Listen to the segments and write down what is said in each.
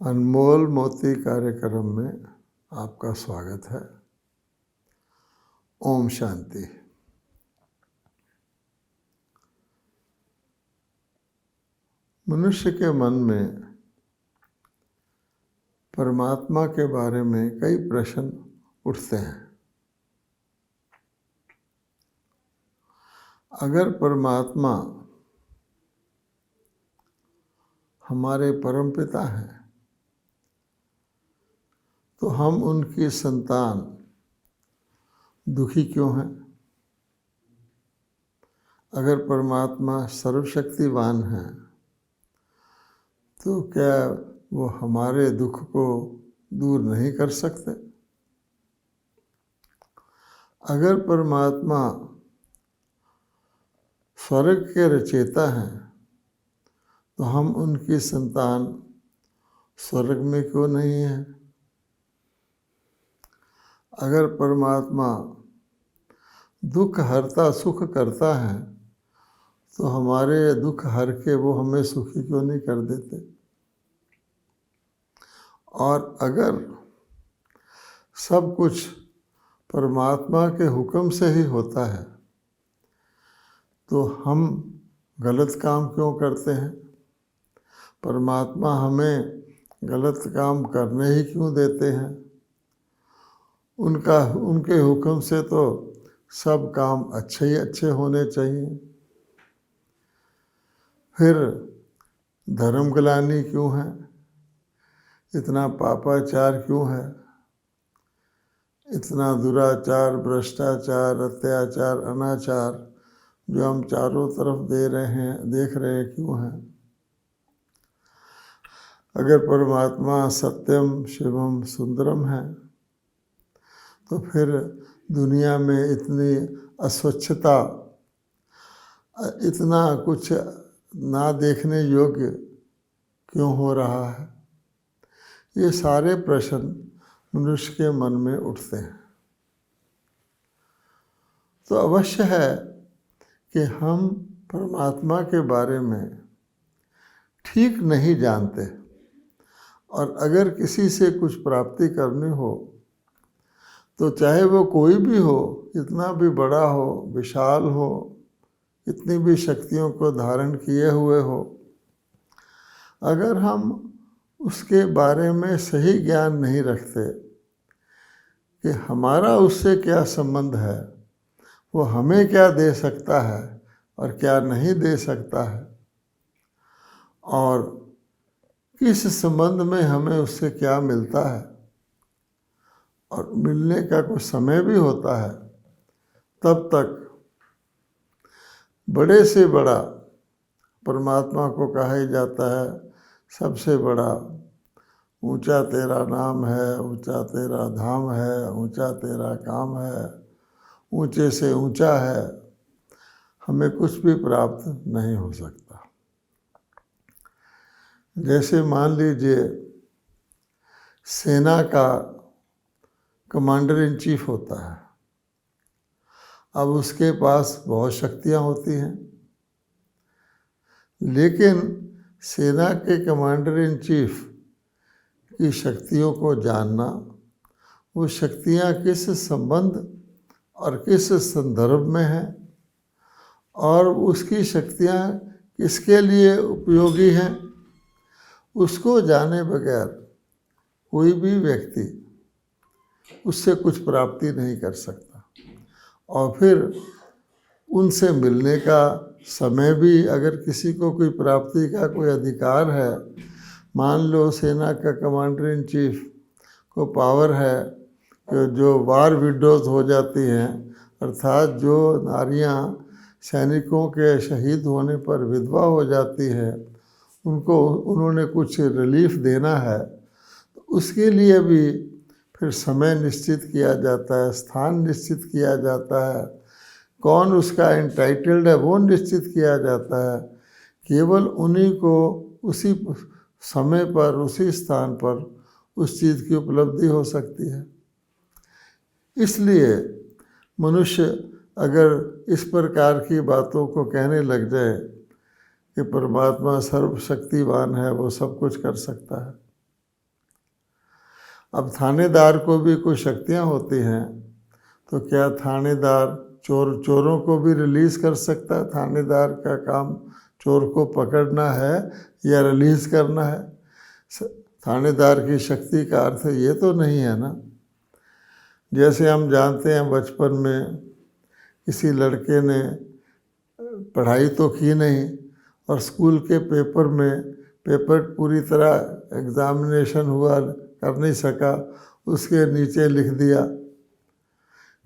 अनमोल मोती कार्यक्रम में आपका स्वागत है। ओम शांति। मनुष्य के मन में परमात्मा के बारे में कई प्रश्न उठते हैं। अगर परमात्मा हमारे परमपिता हैं तो हम उनकी संतान दुखी क्यों हैं? अगर परमात्मा सर्वशक्तिवान हैं तो क्या वो हमारे दुख को दूर नहीं कर सकते? अगर परमात्मा स्वर्ग के रचयिता हैं तो हम उनकी संतान स्वर्ग में क्यों नहीं हैं? अगर परमात्मा दुख हरता सुख करता है तो हमारे दुख हर के वो हमें सुखी क्यों नहीं कर देते? और अगर सब कुछ परमात्मा के हुक्म से ही होता है तो हम गलत काम क्यों करते हैं? परमात्मा हमें गलत काम करने ही क्यों देते हैं? उनके हुक्म से तो सब काम अच्छे ही अच्छे होने चाहिए। फिर धर्म ग्लानि क्यों है? इतना पापाचार क्यों है? इतना दुराचार, भ्रष्टाचार, अत्याचार, अनाचार जो हम चारों तरफ देख रहे हैं क्यों है? अगर परमात्मा सत्यम शिवम सुंदरम है तो फिर दुनिया में इतनी अस्वच्छता, इतना कुछ ना देखने योग्य क्यों हो रहा है? ये सारे प्रश्न मनुष्य के मन में उठते हैं। तो अवश्य है कि हम परमात्मा के बारे में ठीक नहीं जानते, और अगर किसी से कुछ प्राप्ति करनी हो तो चाहे वो कोई भी हो, इतना भी बड़ा हो, विशाल हो, इतनी भी शक्तियों को धारण किए हुए हो, अगर हम उसके बारे में सही ज्ञान नहीं रखते कि हमारा उससे क्या संबंध है, वो हमें क्या दे सकता है और क्या नहीं दे सकता है, और किस संबंध में हमें उससे क्या मिलता है, और मिलने का कोई समय भी होता है, तब तक बड़े से बड़ा परमात्मा को कहा ही जाता है सबसे बड़ा, ऊंचा तेरा नाम है, ऊंचा तेरा धाम है, ऊंचा तेरा काम है, ऊंचे से ऊंचा है, हमें कुछ भी प्राप्त नहीं हो सकता। जैसे मान लीजिए सेना का कमांडर इन चीफ होता है। अब उसके पास बहुत शक्तियां होती हैं, लेकिन सेना के कमांडर इन चीफ की शक्तियों को जानना, वो शक्तियां किस संबंध और किस संदर्भ में हैं और उसकी शक्तियां किसके लिए उपयोगी हैं, उसको जाने बगैर कोई भी व्यक्ति उससे कुछ प्राप्ति नहीं कर सकता। और फिर उनसे मिलने का समय भी, अगर किसी को कोई प्राप्ति का कोई अधिकार है, मान लो सेना का कमांडर इन चीफ को पावर है कि जो वार विडोज हो जाती हैं, अर्थात जो नारियां सैनिकों के शहीद होने पर विधवा हो जाती है, उनको उन्होंने कुछ रिलीफ देना है, तो उसके लिए भी फिर समय निश्चित किया जाता है, स्थान निश्चित किया जाता है, कौन उसका एंटाइटल्ड है वो निश्चित किया जाता है। केवल उन्हीं को उसी समय पर, उसी स्थान पर उस चीज़ की उपलब्धि हो सकती है। इसलिए मनुष्य अगर इस प्रकार की बातों को कहने लग जाए कि परमात्मा सर्वशक्तिवान है, वो सब कुछ कर सकता है, अब थानेदार को भी कुछ शक्तियाँ होती हैं, तो क्या थानेदार चोरों को भी रिलीज़ कर सकता है? थानेदार का काम चोर को पकड़ना है या रिलीज़ करना है? थानेदार की शक्ति का अर्थ ये तो नहीं है ना। जैसे हम जानते हैं बचपन में किसी लड़के ने पढ़ाई तो की नहीं और स्कूल के पेपर पूरी तरह एग्ज़ामिनेशन हुआ, कर नहीं सका, उसके नीचे लिख दिया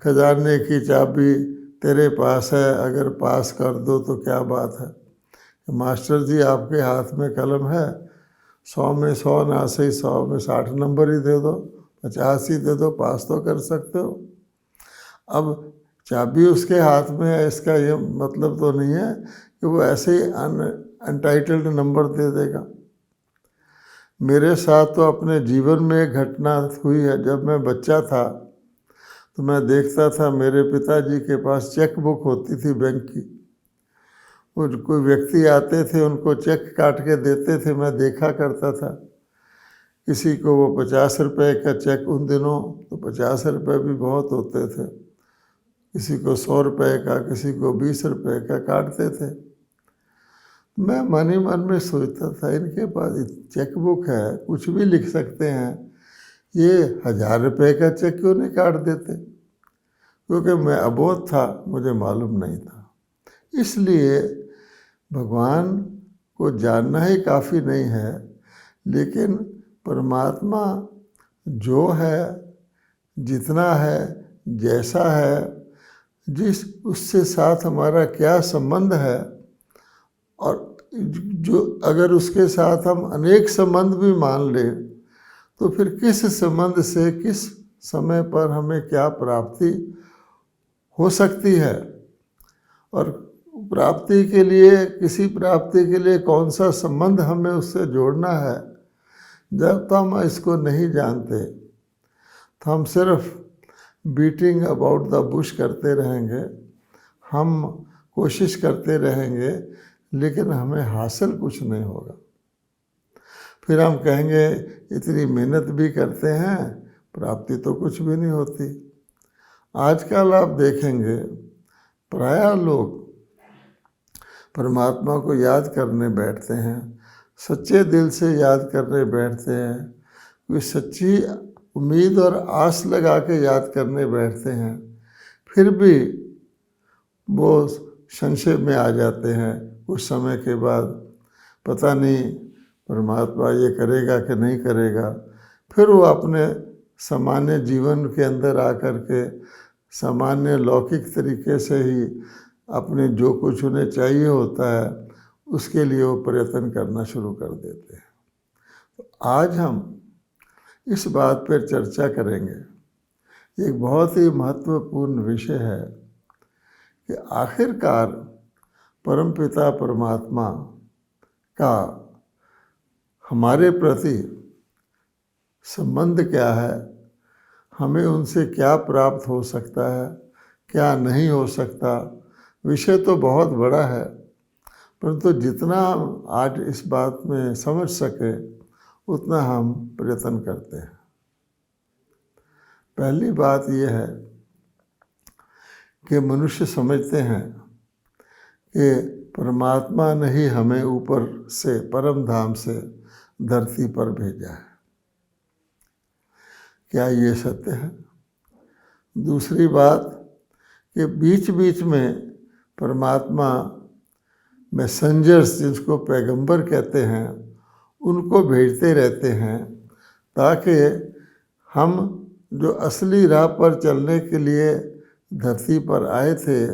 खजाने की चाबी तेरे पास है, अगर पास कर दो तो क्या बात है। मास्टर जी आपके हाथ में कलम है, 100 में 100 ना सही 100 में 60 नंबर ही दे दो, 50 ही दे दो, पास तो कर सकते हो। अब चाबी उसके हाथ में है, इसका ये मतलब तो नहीं है कि वो ऐसे ही अनटाइटल्ड नंबर दे देगा। मेरे साथ तो अपने जीवन में एक घटना हुई है। जब मैं बच्चा था तो मैं देखता था मेरे पिताजी के पास चेक बुक होती थी बैंक की। वो कोई व्यक्ति आते थे, उनको चेक काट के देते थे, मैं देखा करता था। किसी को वो 50 रुपये का चेक, उन दिनों तो 50 रुपये भी बहुत होते थे, किसी को 100 रुपये का, किसी को 20 रुपये का काटते थे। मैं मन ही मन में सोचता था इनके पास चेक बुक है, कुछ भी लिख सकते हैं, ये 1000 रुपये का चेक क्यों नहीं काट देते? क्योंकि मैं अबोध था, मुझे मालूम नहीं था। इसलिए भगवान को जानना ही काफ़ी नहीं है, लेकिन परमात्मा जो है, जितना है, जैसा है, जिस उससे साथ हमारा क्या संबंध है, और जो अगर उसके साथ हम अनेक संबंध भी मान लें तो फिर किस संबंध से किस समय पर हमें क्या प्राप्ति हो सकती है, और प्राप्ति के लिए, किसी प्राप्ति के लिए कौन सा संबंध हमें उससे जोड़ना है, जब तक हम इसको नहीं जानते तो हम सिर्फ बीटिंग अबाउट द बुश करते रहेंगे, हम कोशिश करते रहेंगे, लेकिन हमें हासिल कुछ नहीं होगा। फिर हम कहेंगे इतनी मेहनत भी करते हैं, प्राप्ति तो कुछ भी नहीं होती। आजकल आप देखेंगे प्रायः लोग परमात्मा को याद करने बैठते हैं, सच्चे दिल से याद करने बैठते हैं, वे सच्ची उम्मीद और आस लगा के याद करने बैठते हैं, फिर भी वो संशय में आ जाते हैं। कुछ समय के बाद पता नहीं परमात्मा ये करेगा कि नहीं करेगा, फिर वो अपने सामान्य जीवन के अंदर आकर के सामान्य लौकिक तरीके से ही अपने जो कुछ उन्हें चाहिए होता है उसके लिए वो प्रयत्न करना शुरू कर देते हैं। तो आज हम इस बात पर चर्चा करेंगे। एक बहुत ही महत्वपूर्ण विषय है कि आखिरकार परमपिता परमात्मा का हमारे प्रति संबंध क्या है, हमें उनसे क्या प्राप्त हो सकता है, क्या नहीं हो सकता। विषय तो बहुत बड़ा है, परंतु जितना हम आज इस बात में समझ सके उतना हम प्रयत्न करते हैं। पहली बात यह है कि मनुष्य समझते हैं कि परमात्मा ने ही हमें ऊपर से, परम धाम से धरती पर भेजा है। क्या ये सत्य है? दूसरी बात कि बीच बीच में परमात्मा मैसेंजर्स, जिसको पैगंबर कहते हैं, उनको भेजते रहते हैं ताकि हम जो असली राह पर चलने के लिए धरती पर आए थे,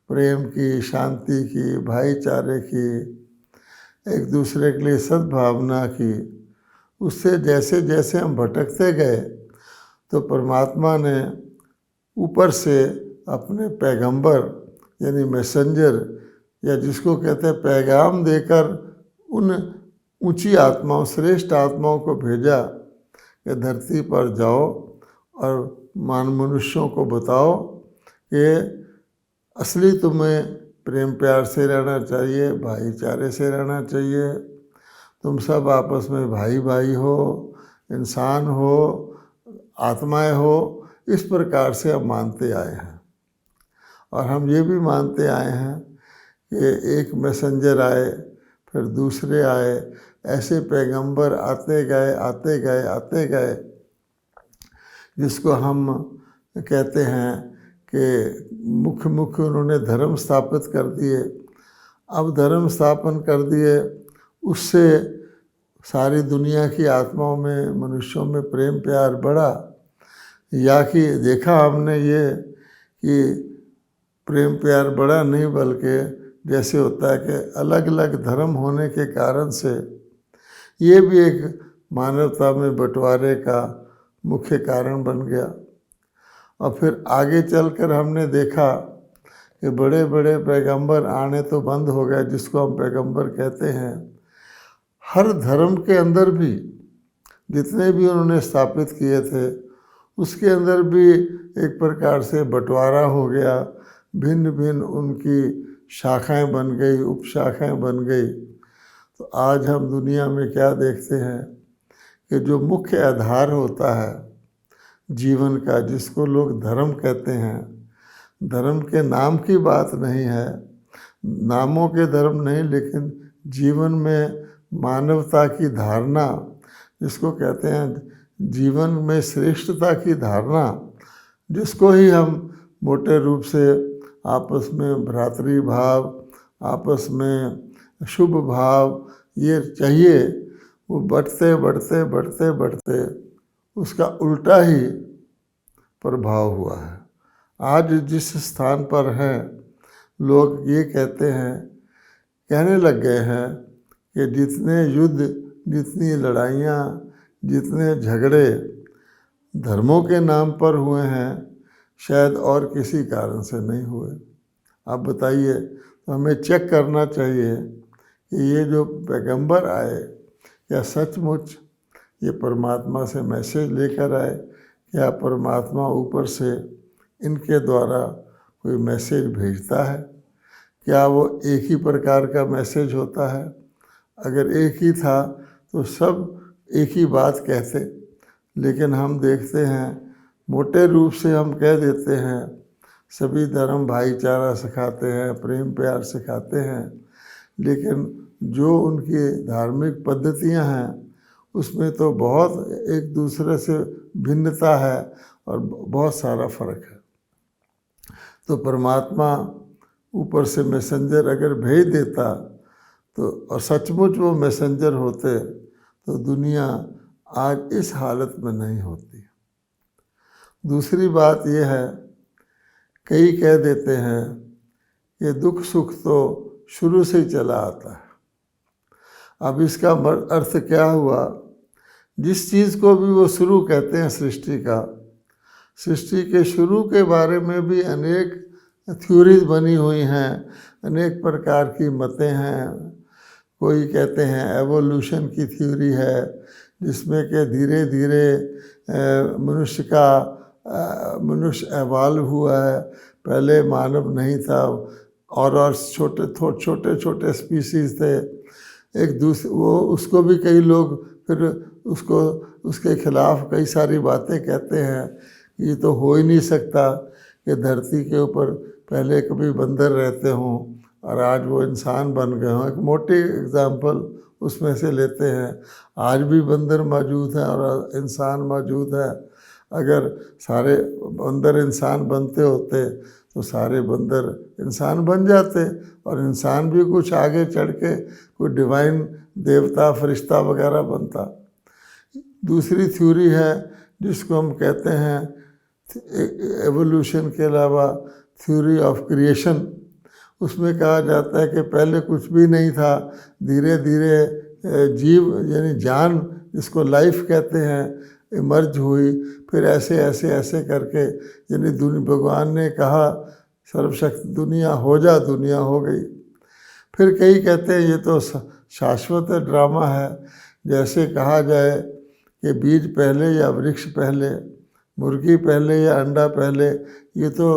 प्रेम की, शांति की, भाईचारे की, एक दूसरे के लिए सद्भावना की, उससे जैसे जैसे हम भटकते गए तो परमात्मा ने ऊपर से अपने पैगंबर यानी मैसेंजर, या जिसको कहते हैं पैगाम देकर उन ऊंची आत्माओं, श्रेष्ठ आत्माओं को भेजा कि धरती पर जाओ और मनुष्यों को बताओ कि असली तुम्हें प्रेम प्यार से रहना चाहिए, भाईचारे से रहना चाहिए, तुम सब आपस में भाई भाई हो, इंसान हो, आत्माएं हो, इस प्रकार से हम मानते आए हैं। और हम ये भी मानते आए हैं कि एक मैसेंजर आए, फिर दूसरे आए, ऐसे पैगंबर आते गए आते गए आते गए, जिसको हम कहते हैं कि मुख्य मुख्य उन्होंने धर्म स्थापित कर दिए। अब धर्म स्थापन कर दिए, उससे सारी दुनिया की आत्माओं में, मनुष्यों में प्रेम प्यार बढ़ा, या कि देखा हमने ये कि प्रेम प्यार बढ़ा नहीं, बल्कि जैसे होता है कि अलग अलग धर्म होने के कारण से ये भी एक मानवता में बंटवारे का मुख्य कारण बन गया। और फिर आगे चलकर हमने देखा कि बड़े बड़े पैगंबर आने तो बंद हो गए, जिसको हम पैगंबर कहते हैं। हर धर्म के अंदर भी जितने भी उन्होंने स्थापित किए थे, उसके अंदर भी एक प्रकार से बंटवारा हो गया, भिन्न भिन्न उनकी शाखाएं बन गई, उपशाखाएं बन गई। तो आज हम दुनिया में क्या देखते हैं कि जो मुख्य आधार होता है जीवन का, जिसको लोग धर्म कहते हैं, धर्म के नाम की बात नहीं है, नामों के धर्म नहीं, लेकिन जीवन में मानवता की धारणा, जिसको कहते हैं जीवन में श्रेष्ठता की धारणा, जिसको ही हम मोटे रूप से आपस में भ्रातृ भाव, आपस में शुभ भाव ये चाहिए, वो बढ़ते बढ़ते बढ़ते बढ़ते उसका उल्टा ही प्रभाव हुआ है। आज जिस स्थान पर हैं, लोग ये कहते हैं, कहने लग गए हैं कि जितने युद्ध, जितनी लड़ाइयाँ, जितने झगड़े धर्मों के नाम पर हुए हैं, शायद और किसी कारण से नहीं हुए। आप बताइए, तो हमें चेक करना चाहिए कि ये जो पैगंबर आए, क्या सचमुच ये परमात्मा से मैसेज लेकर आए, क्या परमात्मा ऊपर से इनके द्वारा कोई मैसेज भेजता है? क्या वो एक ही प्रकार का मैसेज होता है? अगर एक ही था तो सब एक ही बात कहते, लेकिन हम देखते हैं मोटे रूप से हम कह देते हैं सभी धर्म भाईचारा सिखाते हैं, प्रेम प्यार सिखाते हैं, लेकिन जो उनकी धार्मिक पद्धतियां हैं उसमें तो बहुत एक दूसरे से भिन्नता है और बहुत सारा फर्क है। तो परमात्मा ऊपर से मैसेंजर अगर भेज देता तो, और सचमुच वो मैसेंजर होते, तो दुनिया आज इस हालत में नहीं होती। दूसरी बात यह है, कई कह देते हैं कि दुख सुख तो शुरू से ही चला आता है। अब इसका अर्थ क्या हुआ? जिस चीज़ को भी वो शुरू कहते हैं सृष्टि का, सृष्टि के शुरू के बारे में भी अनेक थ्योरीज बनी हुई हैं, अनेक प्रकार की मतें हैं। कोई कहते हैं एवोल्यूशन की थ्योरी है, जिसमें कि धीरे धीरे मनुष्य एवॉल्व हुआ है, पहले मानव नहीं था और छोटे छोटे स्पीसीज थे। एक दूसरे वो उसको भी कई लोग फिर उसके खिलाफ कई सारी बातें कहते हैं, ये तो हो ही नहीं सकता कि धरती के ऊपर पहले कभी बंदर रहते हों और आज वो इंसान बन गए हों। एक मोटी एग्जाम्पल उसमें से लेते हैं, आज भी बंदर मौजूद हैं और इंसान मौजूद है। अगर सारे बंदर इंसान बनते होते तो सारे बंदर इंसान बन जाते और इंसान भी कुछ आगे चढ़ के कोई डिवाइन देवता फरिश्ता वगैरह बनता। दूसरी थ्योरी है जिसको हम कहते हैं एवोल्यूशन के अलावा थ्योरी ऑफ क्रिएशन। उसमें कहा जाता है कि पहले कुछ भी नहीं था, धीरे धीरे जीव यानी जान, जिसको लाइफ कहते हैं, इमर्ज हुई। फिर ऐसे ऐसे ऐसे करके यानी भगवान ने कहा सर्वशक्ति दुनिया हो जा, दुनिया हो गई। फिर कई कहते हैं ये तो शाश्वत ड्रामा है, जैसे कहा जाए कि बीज पहले या वृक्ष पहले, मुर्गी पहले या अंडा पहले, ये तो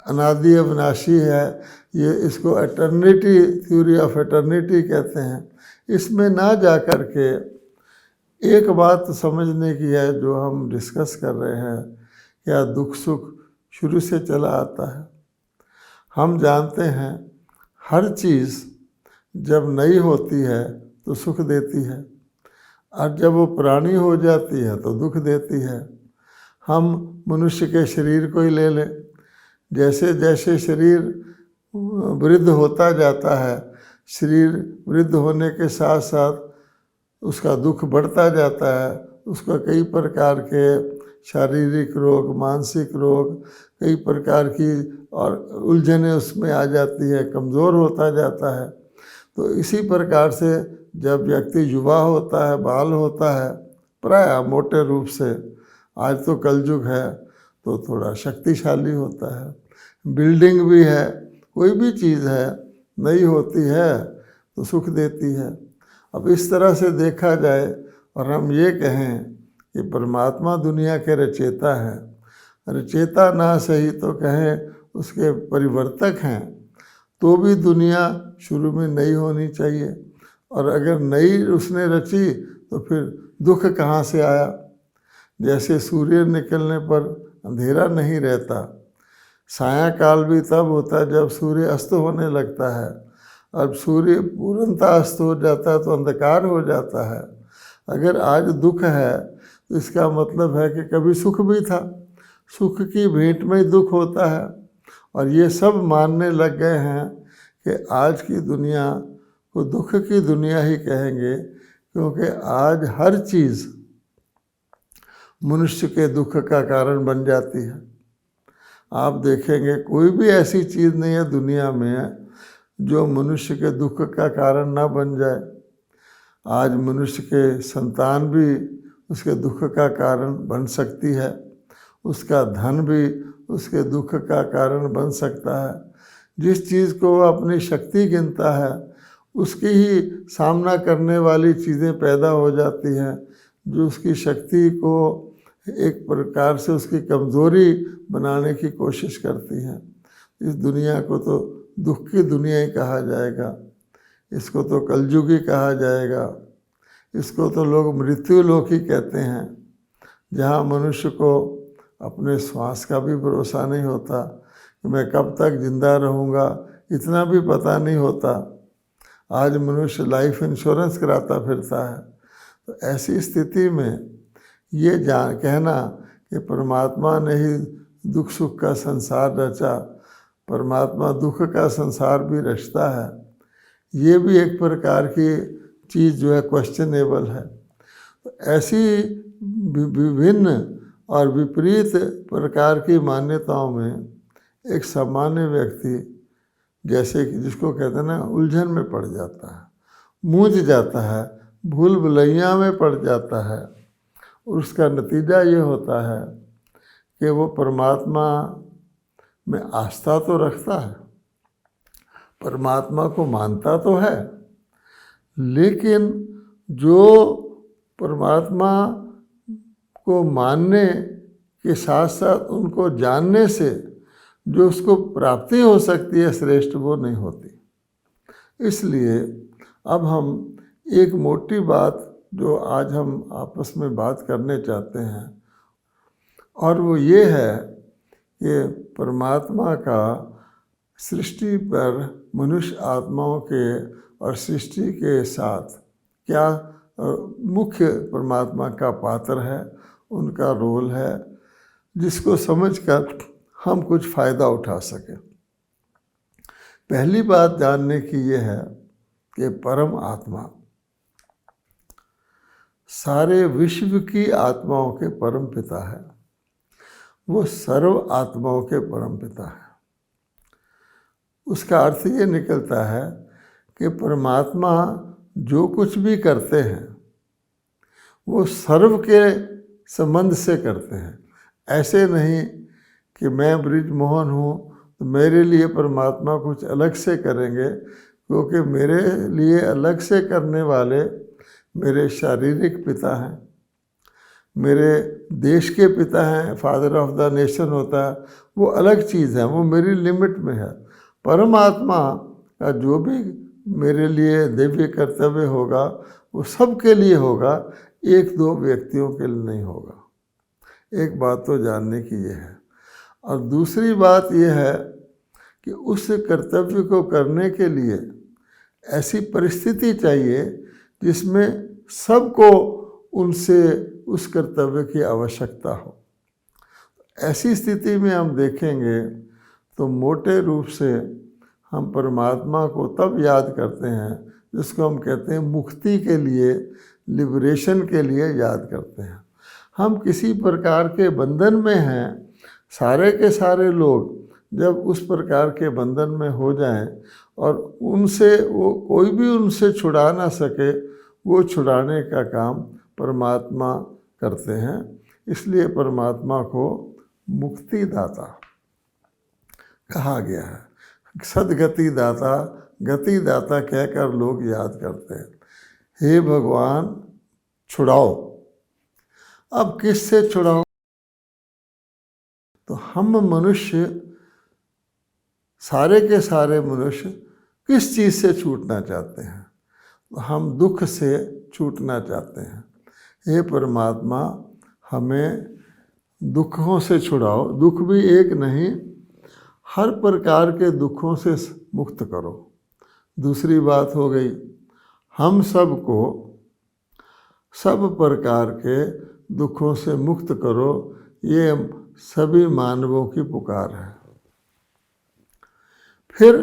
अनादि अविनाशी है। ये इसको एटर्निटी, थ्योरी ऑफ एटर्निटी कहते हैं। इसमें ना जा कर के एक बात समझने की है जो हम डिस्कस कर रहे हैं, क्या दुख सुख शुरू से चला आता है? हम जानते हैं हर चीज़ जब नई होती है तो सुख देती है, और जब वो पुरानी हो जाती है तो दुख देती है। हम मनुष्य के शरीर को ही ले लें, जैसे जैसे शरीर वृद्ध होता जाता है, शरीर वृद्ध होने के साथ साथ उसका दुख बढ़ता जाता है, उसका कई प्रकार के शारीरिक रोग, मानसिक रोग, कई प्रकार की और उलझनें उसमें आ जाती है, कमज़ोर होता जाता है। तो इसी प्रकार से जब व्यक्ति युवा होता है, बाल होता है, प्रायः मोटे रूप से, आज तो कलयुग है तो थोड़ा शक्तिशाली होता है, बिल्डिंग भी है, कोई भी चीज़ है नई होती है तो सुख देती है। अब इस तरह से देखा जाए और हम ये कहें कि परमात्मा दुनिया के रचयिता हैं, रचयिता ना सही तो कहें उसके परिवर्तक हैं, तो भी दुनिया शुरू में नई होनी चाहिए, और अगर नई उसने रची तो फिर दुख कहाँ से आया? जैसे सूर्य निकलने पर अंधेरा नहीं रहता, सायंकाल भी तब होता है जब सूर्य अस्त होने लगता है, अब सूर्य पूर्णतः अस्त हो जाता है तो अंधकार हो जाता है। अगर आज दुख है तो इसका मतलब है कि कभी सुख भी था, सुख की भेंट में ही दुख होता है। और ये सब मानने लग गए हैं कि आज की दुनिया को दुख की दुनिया ही कहेंगे, क्योंकि आज हर चीज़ मनुष्य के दुख का कारण बन जाती है। आप देखेंगे कोई भी ऐसी चीज़ नहीं है दुनिया में जो मनुष्य के दुख का कारण ना बन जाए। आज मनुष्य के संतान भी उसके दुख का कारण बन सकती है, उसका धन भी उसके दुख का कारण बन सकता है। जिस चीज़ को वह अपनी शक्ति गिनता है उसकी ही सामना करने वाली चीज़ें पैदा हो जाती हैं, जो उसकी शक्ति को एक प्रकार से उसकी कमज़ोरी बनाने की कोशिश करती हैं। इस दुनिया को तो दुख की दुनिया ही कहा जाएगा, इसको तो कलयुग ही कहा जाएगा, इसको तो लोग मृत्यु लोक ही कहते हैं, जहाँ मनुष्य को अपने श्वास का भी भरोसा नहीं होता कि मैं कब तक जिंदा रहूँगा, इतना भी पता नहीं होता। आज मनुष्य लाइफ इंश्योरेंस कराता फिरता है। तो ऐसी स्थिति में ये कहना कि परमात्मा ने ही दुख सुख का संसार रचा, परमात्मा दुख का संसार भी रचता है, ये भी एक प्रकार की चीज़ जो है क्वेश्चनेबल है। तो ऐसी विभिन्न और विपरीत प्रकार की मान्यताओं में एक सामान्य व्यक्ति, जैसे कि जिसको कहते हैं ना, उलझन में पड़ जाता है, मूझ जाता है, भूल भुलैया में पड़ जाता है। उसका नतीजा ये होता है कि वो परमात्मा में आस्था तो रखता है, परमात्मा को मानता तो है, लेकिन जो परमात्मा को मानने के साथ साथ उनको जानने से जो उसको प्राप्ति हो सकती है श्रेष्ठ, वो नहीं होती। इसलिए अब हम एक मोटी बात जो आज हम आपस में बात करने चाहते हैं, और वो ये है कि परमात्मा का सृष्टि पर मनुष्य आत्माओं के और सृष्टि के साथ क्या मुख्य परमात्मा का पात्र है, उनका रोल है, जिसको समझकर हम कुछ फ़ायदा उठा सकें। पहली बात जानने की ये है कि परम आत्मा सारे विश्व की आत्माओं के परम पिता है, वो सर्व आत्माओं के परम पिता है। उसका अर्थ ये निकलता है कि परमात्मा जो कुछ भी करते हैं वो सर्व के संबंध से करते हैं। ऐसे नहीं कि मैं ब्रिजमोहन हूँ तो मेरे लिए परमात्मा कुछ अलग से करेंगे, क्योंकि मेरे लिए अलग से करने वाले मेरे शारीरिक पिता हैं, मेरे देश के पिता हैं, फादर ऑफ द नेशन होता है, वो अलग चीज़ है, वो मेरी लिमिट में है। परमात्मा का जो भी मेरे लिए दिव्य कर्तव्य होगा वो सबके लिए होगा, एक दो व्यक्तियों के लिए नहीं होगा। एक बात तो जानने की ये है। और दूसरी बात ये है कि उस कर्तव्य को करने के लिए ऐसी परिस्थिति चाहिए जिसमें सबको उनसे उस कर्तव्य की आवश्यकता हो। ऐसी स्थिति में हम देखेंगे तो मोटे रूप से हम परमात्मा को तब याद करते हैं जिसको हम कहते हैं मुक्ति के लिए, लिबरेशन के लिए याद करते हैं। हम किसी प्रकार के बंधन में हैं, सारे के सारे लोग जब उस प्रकार के बंधन में हो जाएं और उनसे वो कोई भी उनसे छुड़ा ना सके, वो छुड़ाने का काम परमात्मा करते हैं। इसलिए परमात्मा को मुक्तिदाता कहा गया है। सदगति दाता, गति दाता कहकर लोग याद करते हैं। हे भगवान छुड़ाओ। अब किससे छुड़ाओ? तो हम मनुष्य, सारे के सारे मनुष्य किस चीज़ से छूटना चाहते हैं? हम दुख से छूटना चाहते हैं। हे परमात्मा हमें दुखों से छुड़ाओ। दुख भी एक नहीं, हर प्रकार के दुखों से मुक्त करो। दूसरी बात हो गई, हम सबको सब प्रकार के दुखों से मुक्त करो। ये सभी मानवों की पुकार है। फिर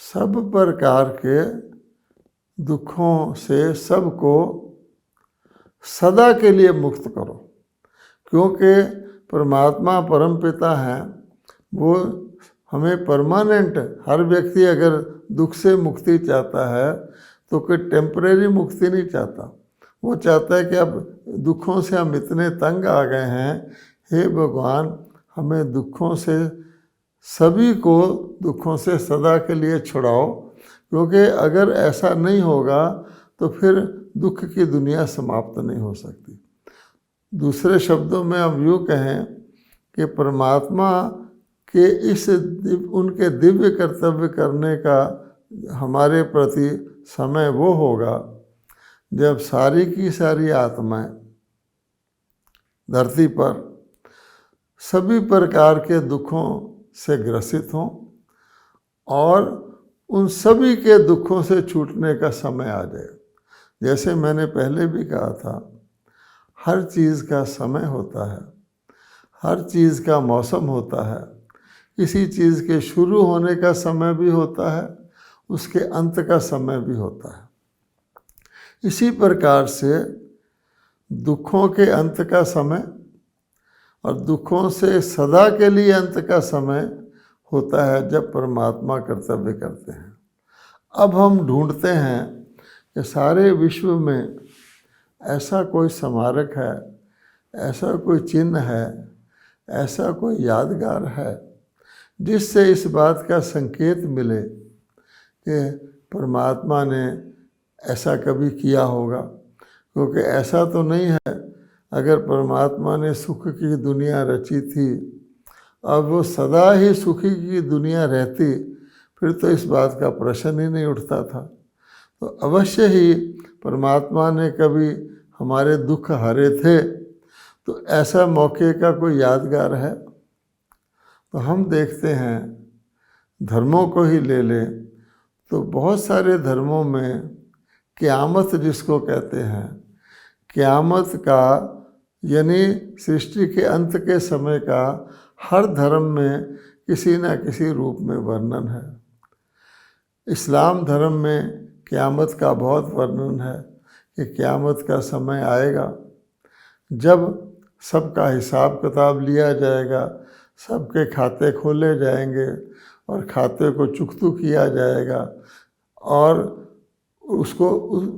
सब प्रकार के दुखों से सबको सदा के लिए मुक्त करो, क्योंकि परमात्मा परमपिता हैं। वो हमें परमानेंट, हर व्यक्ति अगर दुख से मुक्ति चाहता है तो कोई टेम्परेरी मुक्ति नहीं चाहता। वो चाहता है कि अब दुखों से हम इतने तंग आ गए हैं, हे भगवान हमें दुखों से, सभी को दुखों से सदा के लिए छुड़ाओ। क्योंकि अगर ऐसा नहीं होगा तो फिर दुख की दुनिया समाप्त नहीं हो सकती। दूसरे शब्दों में हम यूँ कहें कि परमात्मा के इस उनके दिव्य कर्तव्य करने का हमारे प्रति समय वो होगा जब सारी की सारी आत्माएं धरती पर सभी प्रकार के दुखों से ग्रसित हों और उन सभी के दुखों से छूटने का समय आ जाए। जैसे मैंने पहले भी कहा था, हर चीज़ का समय होता है, हर चीज़ का मौसम होता है। किसी चीज़ के शुरू होने का समय भी होता है, उसके अंत का समय भी होता है। इसी प्रकार से दुखों के अंत का समय और दुखों से सदा के लिए अंत का समय होता है जब परमात्मा कर्तव्य करते हैं। अब हम ढूंढते हैं कि सारे विश्व में ऐसा कोई स्मारक है, ऐसा कोई चिन्ह है, ऐसा कोई यादगार है जिससे इस बात का संकेत मिले कि परमात्मा ने ऐसा कभी किया होगा। क्योंकि ऐसा तो नहीं है, अगर परमात्मा ने सुख की दुनिया रची थी, अब वो सदा ही सुखी की दुनिया रहती, फिर तो इस बात का प्रश्न ही नहीं उठता था। तो अवश्य ही परमात्मा ने कभी हमारे दुख हरे थे, तो ऐसा मौके का कोई यादगार है। तो हम देखते हैं, धर्मों को ही ले लें तो बहुत सारे धर्मों में क़यामत जिसको कहते हैं, क़यामत का यानी सृष्टि के अंत के समय का हर धर्म में किसी न किसी रूप में वर्णन है। इस्लाम धर्म में क़यामत का बहुत वर्णन है कि क़यामत का समय आएगा जब सबका हिसाब किताब लिया जाएगा, सबके खाते खोले जाएंगे और खाते को चुकतू किया जाएगा। और उसको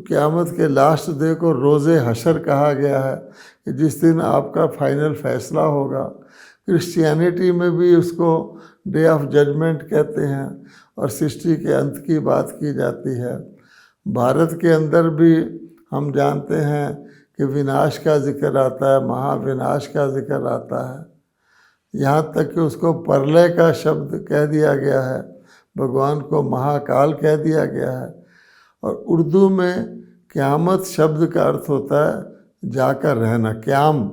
क़यामत के लास्ट डे को रोज़े हशर कहा गया है कि जिस दिन आपका फाइनल फैसला होगा। क्रिश्चियनिटी में भी उसको डे ऑफ जजमेंट कहते हैं और सृष्टि के अंत की बात की जाती है। भारत के अंदर भी हम जानते हैं कि विनाश का जिक्र आता है, महाविनाश का जिक्र आता है, यहाँ तक कि उसको प्रलय का शब्द कह दिया गया है, भगवान को महाकाल कह दिया गया है। और उर्दू में क़यामत शब्द का अर्थ होता है जाकर रहना। क़याम,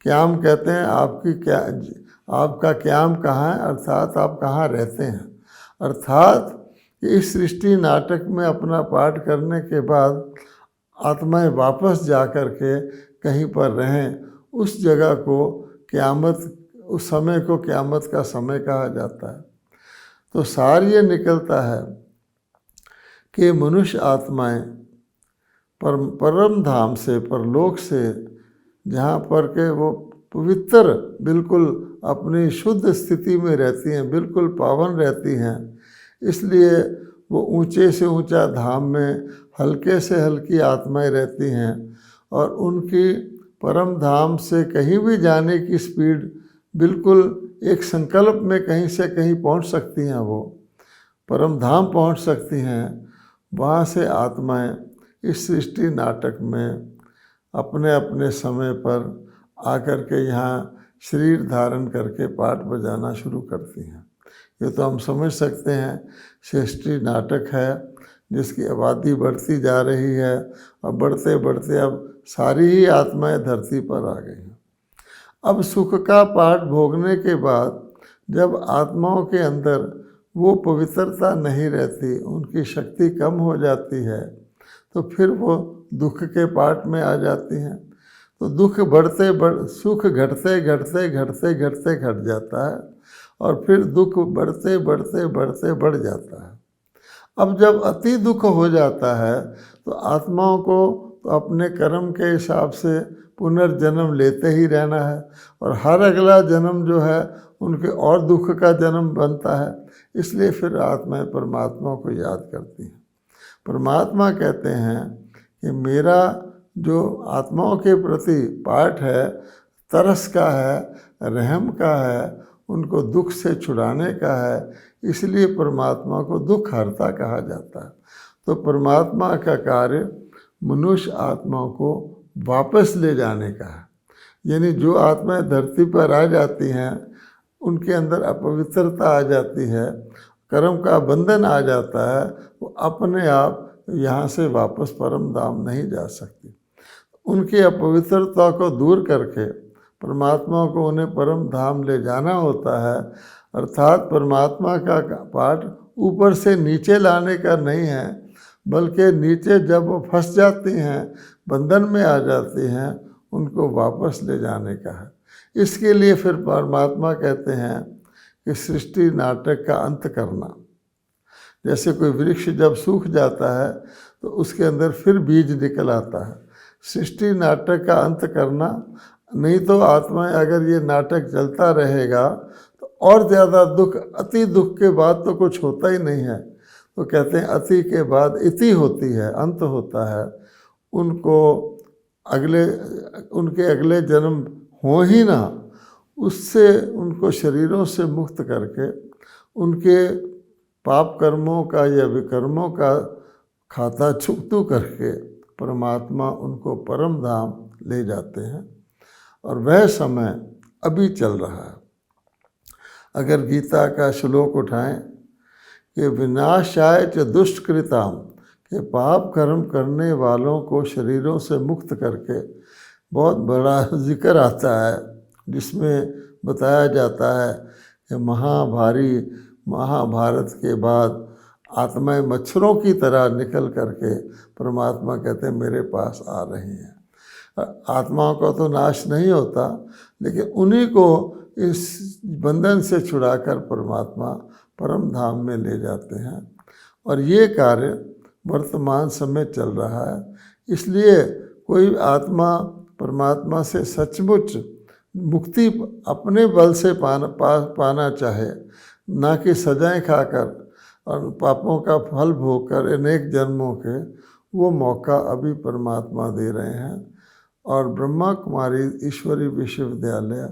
क़याम कहते हैं आपका क़याम कहाँ है, अर्थात आप कहाँ रहते हैं। अर्थात इस सृष्टि नाटक में अपना पाठ करने के बाद आत्माएं वापस जा कर के कहीं पर रहें, उस जगह को क़यामत, उस समय को क़यामत का समय कहा जाता है। तो सार ये निकलता है कि मनुष्य आत्माएं परम धाम से, परलोक से, जहाँ पर के वो पवित्र बिल्कुल अपनी शुद्ध स्थिति में रहती हैं, बिल्कुल पावन रहती हैं, इसलिए वो ऊंचे से ऊंचा धाम में हल्के से हल्की आत्माएं रहती हैं और उनकी परम धाम से कहीं भी जाने की स्पीड बिल्कुल एक संकल्प में कहीं से कहीं पहुंच सकती हैं, वो परम धाम पहुंच सकती हैं। वहाँ से आत्माएं इस सृष्टि नाटक में अपने अपने समय पर आकर के यहाँ शरीर धारण करके पाठ बजाना शुरू करती हैं। ये तो हम समझ सकते हैं सृष्टि नाटक है जिसकी आबादी बढ़ती जा रही है और बढ़ते बढ़ते अब सारी ही आत्माएं धरती पर आ गई हैं। अब सुख का पाठ भोगने के बाद जब आत्माओं के अंदर वो पवित्रता नहीं रहती, उनकी शक्ति कम हो जाती है, तो फिर वो दुख के पाठ में आ जाती हैं। तो दुख सुख घटते घटते घटते घटते घट जाता है और फिर दुख बढ़ते बढ़ते बढ़ते बढ़ जाता है। अब जब अति दुख हो जाता है तो आत्माओं को तो अपने कर्म के हिसाब से पुनर्जन्म लेते ही रहना है और हर अगला जन्म जो है उनके और दुख का जन्म बनता है। इसलिए फिर आत्माएं परमात्मा को याद करती हैं। परमात्मा कहते हैं कि मेरा जो आत्माओं के प्रति पाठ है, तरस का है, रहम का है, उनको दुख से छुड़ाने का है, इसलिए परमात्मा को दुख हरता कहा जाता है। तो परमात्मा का कार्य मनुष्य आत्माओं को वापस ले जाने का है। यानी जो आत्माएं धरती पर आ जाती हैं उनके अंदर अपवित्रता आ जाती है, कर्म का बंधन आ जाता है, वो अपने आप यहाँ से वापस परम धाम नहीं जा सकती। उनकी अपवित्रता को दूर करके परमात्मा को उन्हें परम धाम ले जाना होता है। अर्थात परमात्मा का पाठ ऊपर से नीचे लाने का नहीं है, बल्कि नीचे जब वो फंस जाती हैं, बंधन में आ जाती हैं, उनको वापस ले जाने का है। इसके लिए फिर परमात्मा कहते हैं कि सृष्टि नाटक का अंत करना। जैसे कोई वृक्ष जब सूख जाता है तो उसके अंदर फिर बीज निकल आता है। सृष्टि नाटक का अंत करना, नहीं तो आत्माएं अगर ये नाटक चलता रहेगा तो और ज़्यादा दुख, अति दुख के बाद तो कुछ होता ही नहीं है। तो कहते हैं अति के बाद इति होती है, अंत होता है। उनके अगले जन्म हो ही ना, उससे उनको शरीरों से मुक्त करके उनके पाप कर्मों का या विकर्मों का खाता चुकतू करके परमात्मा उनको परम धाम ले जाते हैं। और वह समय अभी चल रहा है। अगर गीता का श्लोक उठाएं कि विनाशाय च दुष्कृताम, के पाप कर्म करने वालों को शरीरों से मुक्त करके बहुत बड़ा जिक्र आता है, जिसमें बताया जाता है कि महाभारत के बाद आत्माएं मच्छरों की तरह निकल करके परमात्मा कहते हैं मेरे पास आ रही हैं। आत्माओं का तो नाश नहीं होता, लेकिन उन्हीं को इस बंधन से छुड़ाकर परमात्मा परम धाम में ले जाते हैं। और ये कार्य वर्तमान समय चल रहा है। इसलिए कोई आत्मा परमात्मा से सचमुच मुक्ति अपने बल से पाना चाहे, ना कि सजाएं खाकर और पापों का फल भोगकर अनेक जन्मों के, वो मौका अभी परमात्मा दे रहे हैं। और ब्रह्मा कुमारी ईश्वरी विश्वविद्यालय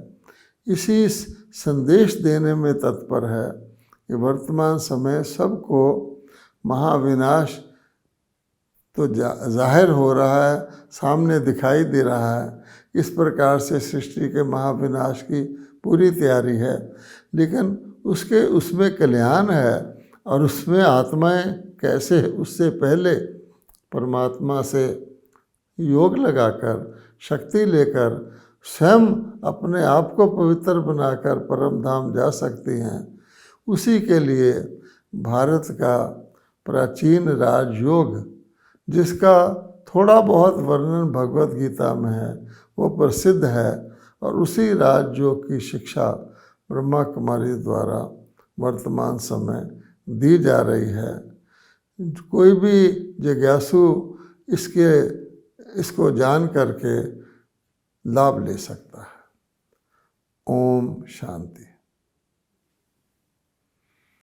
इसी संदेश देने में तत्पर है कि वर्तमान समय सबको महाविनाश तो जाहिर हो रहा है, सामने दिखाई दे रहा है। इस प्रकार से सृष्टि के महाविनाश की पूरी तैयारी है, लेकिन उसमें कल्याण है और उसमें आत्माएं कैसे उससे पहले परमात्मा से योग लगाकर, शक्ति लेकर स्वयं अपने आप को पवित्र बनाकर परम धाम जा सकती हैं। उसी के लिए भारत का प्राचीन राजयोग, जिसका थोड़ा बहुत वर्णन भगवत गीता में है, वो प्रसिद्ध है और उसी राजयोग की शिक्षा ब्रह्मा कुमारी द्वारा वर्तमान समय दी जा रही है। कोई भी जिज्ञासु इसको जान करके लाभ ले सकता है। ओम शांति।